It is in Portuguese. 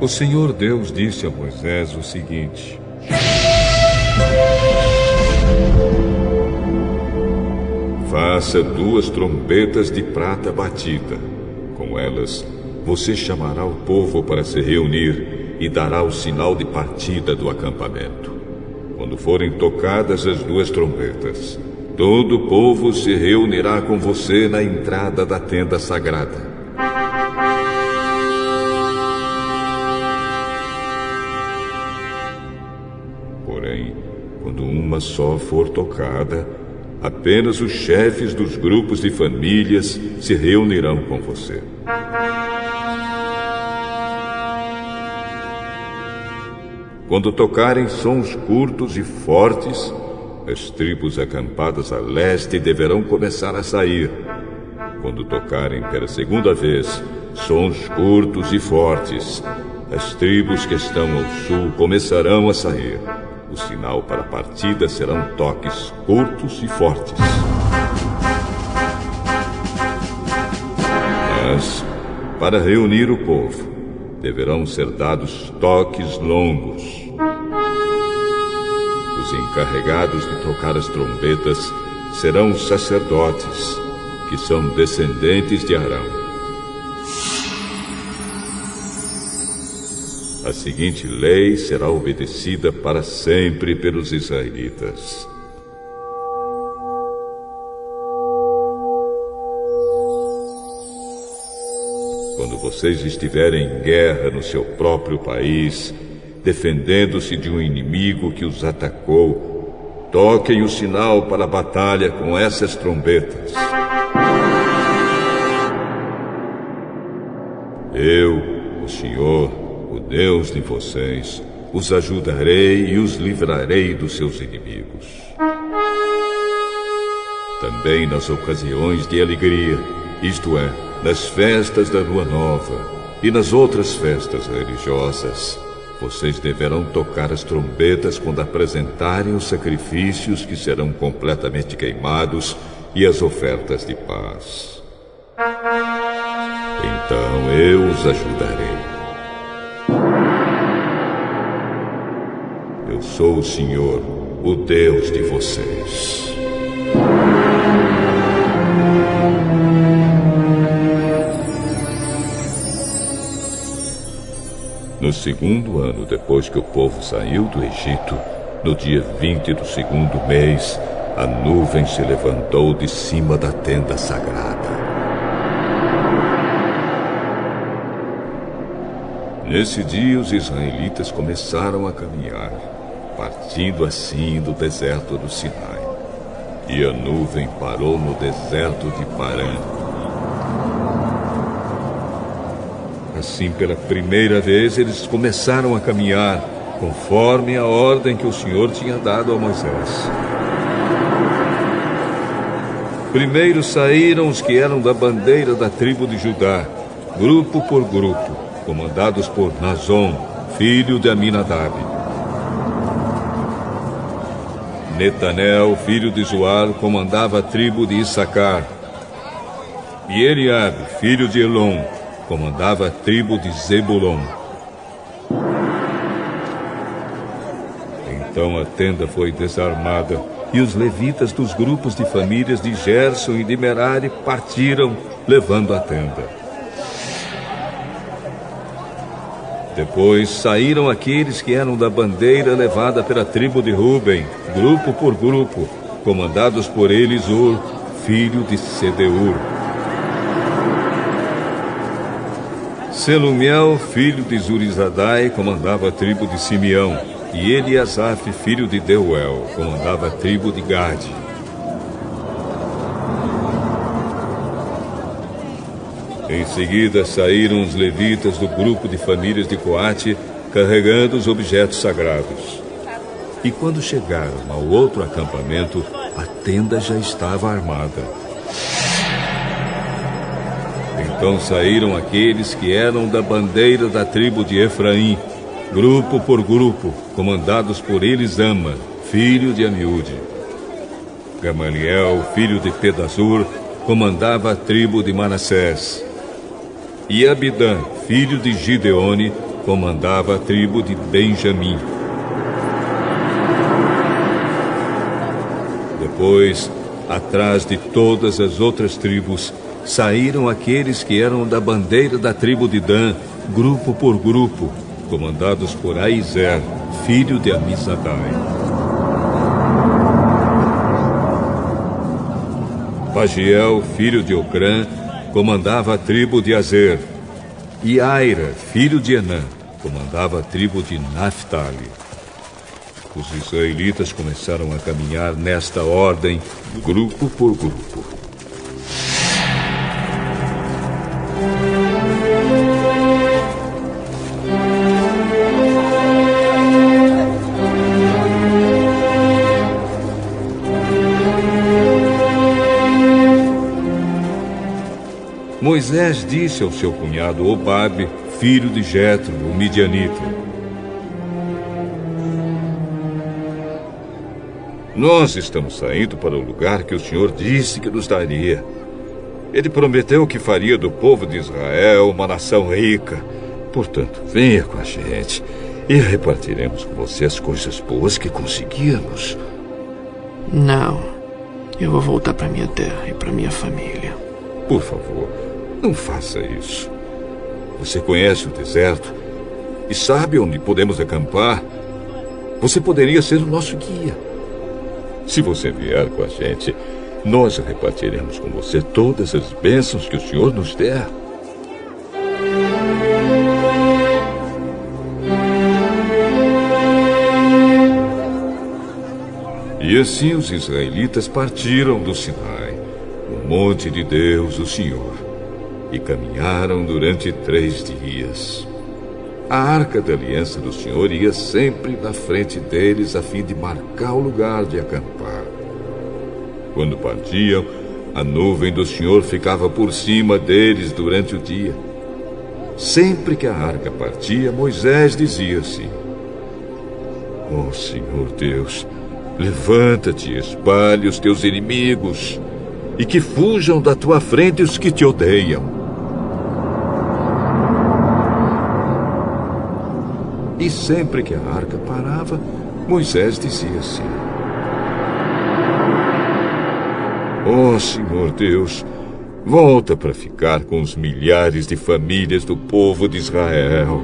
O Senhor Deus disse a Moisés o seguinte: faça 2 trombetas de prata batida. Com elas, você chamará o povo para se reunir e dará o sinal de partida do acampamento. Quando forem tocadas as 2 trombetas, todo o povo se reunirá com você na entrada da tenda sagrada. Porém, quando uma só for tocada, apenas os chefes dos grupos de famílias se reunirão com você. Quando tocarem sons curtos e fortes, as tribos acampadas a leste deverão começar a sair. Quando tocarem pela segunda vez sons curtos e fortes, as tribos que estão ao sul começarão a sair. O sinal para a partida serão toques curtos e fortes. Mas, para reunir o povo, deverão ser dados toques longos. Os encarregados de tocar as trombetas serão os sacerdotes, que são descendentes de Arão. A seguinte lei será obedecida para sempre pelos israelitas. Quando vocês estiverem em guerra no seu próprio país, defendendo-se de um inimigo que os atacou, toquem o sinal para a batalha com essas trombetas. Eu, o Senhor, o Deus de vocês, os ajudarei e os livrarei dos seus inimigos. Também nas ocasiões de alegria, isto é, nas festas da Lua Nova e nas outras festas religiosas, vocês deverão tocar as trombetas quando apresentarem os sacrifícios que serão completamente queimados e as ofertas de paz. Então eu os ajudarei. Eu sou o Senhor, o Deus de vocês. No 2º ano depois que o povo saiu do Egito, no dia 20 do 2º mês, a nuvem se levantou de cima da tenda sagrada. Nesse dia, os israelitas começaram a caminhar, partindo assim do deserto do Sinai. E a nuvem parou no deserto de Parã. Assim, pela primeira vez, eles começaram a caminhar, conforme a ordem que o Senhor tinha dado a Moisés. Primeiro saíram os que eram da bandeira da tribo de Judá, grupo por grupo, comandados por Nazon, filho de Aminadab. Netanel, filho de Zuar, comandava a tribo de Issacar. E Eliabe, filho de Elon, comandava a tribo de Zebulon. Então a tenda foi desarmada e os levitas dos grupos de famílias de Gerson e de Merari partiram, levando a tenda. Depois saíram aqueles que eram da bandeira levada pela tribo de Ruben, grupo por grupo, comandados por Elisur, filho de Sedeur. Selumiel, filho de Zurizadai, comandava a tribo de Simeão, e Eliasaf, filho de Deuel, comandava a tribo de Gade. Em seguida saíram os levitas do grupo de famílias de Coate, carregando os objetos sagrados. E quando chegaram ao outro acampamento, a tenda já estava armada. Então saíram aqueles que eram da bandeira da tribo de Efraim, grupo por grupo, comandados por Elisama, filho de Amiúde. Gamaliel, filho de Pedazur, comandava a tribo de Manassés. E Abidã, filho de Gideone, comandava a tribo de Benjamim. Depois, atrás de todas as outras tribos, saíram aqueles que eram da bandeira da tribo de Dan, grupo por grupo, comandados por Aizer, filho de Amizadai. Pagiel, filho de Ocrã, comandava a tribo de Azer. E Aira, filho de Enã, comandava a tribo de Naphtali. Os israelitas começaram a caminhar nesta ordem, grupo por grupo. Moisés disse ao seu cunhado Obabe, filho de Jetro, o midianita: nós estamos saindo para o lugar que o Senhor disse que nos daria. Ele prometeu que faria do povo de Israel uma nação rica. Portanto, venha com a gente e repartiremos com você as coisas boas que conseguirmos. Não. Eu vou voltar para minha terra e para minha família. Por favor, não faça isso. Você conhece o deserto e sabe onde podemos acampar. Você poderia ser o nosso guia. Se você vier com a gente, nós repartiremos com você todas as bênçãos que o Senhor nos der. E assim os israelitas partiram do Sinai, o monte de Deus, o Senhor, e caminharam durante 3 dias. A arca da aliança do Senhor ia sempre na frente deles a fim de marcar o lugar de acampar. Quando partiam, a nuvem do Senhor ficava por cima deles durante o dia. Sempre que a arca partia, Moisés dizia assim: ó Senhor Deus, levanta-te e espalhe os teus inimigos, e que fujam da tua frente os que te odeiam. E sempre que a arca parava, Moisés dizia assim: ó Senhor Deus, volta para ficar com os milhares de famílias do povo de Israel.